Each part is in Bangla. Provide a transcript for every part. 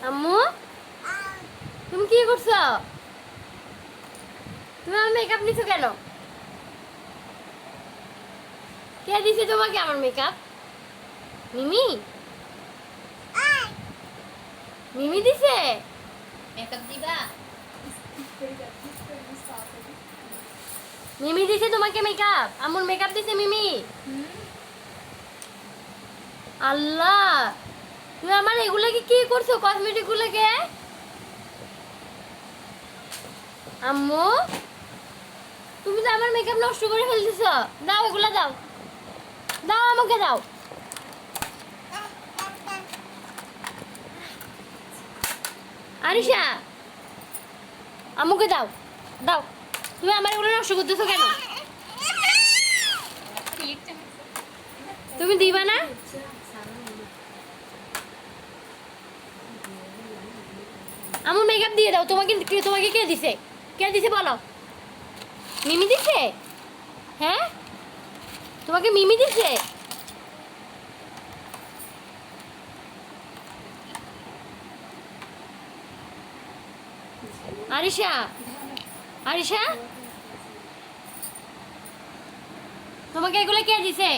আম্মু তুমি কি করছো? তুমি আমার মেকআপ নিছো কেন? কে দিছে তোমাকে আমার মেকআপ? মিমি মিমি দিছে মেকআপ দিবা? মিমি দিছে তোমাকে মেকআপ? আম্মুর মেকআপ দিছে মিমি? আল্লাহ, তুমি আমার এগুলোকে কি করছো? কসমেটিক গুলোকে? আম্মু তুমি তো আমার মেকআপ নষ্ট করে ফেলতেছ। দাও এগুলা, দাও দাও আমাকে দাও। আরিশা আম্মুকে দাও, দাও। তুমি আমার এগুলো নষ্ট করতেছো কেন? তুমি দিবা না? আমার মেকআপ দিয়ে দাও। তোমাকে তোমাকে কে দিছে? কে দিছে বলো? মিমি দিছে? হ্যাঁ, তোমাকে মিমি দিছে? আরিশা আরিশা তোমাকে এগুলো কে দিছে?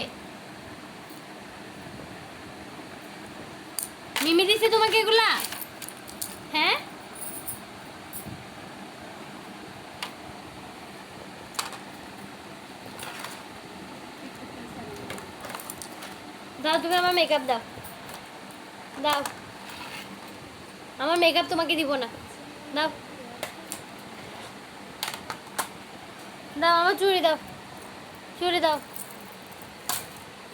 মিমি দিছে তোমাকে এগুলা? হ্যাঁ, দাও তুমি আমার মেকআপ দাও, দাও। আমার মেকআপ তোমাকে দিব না, দাও দাও। আমার চুড়ি দাও, চুড়ি দাও।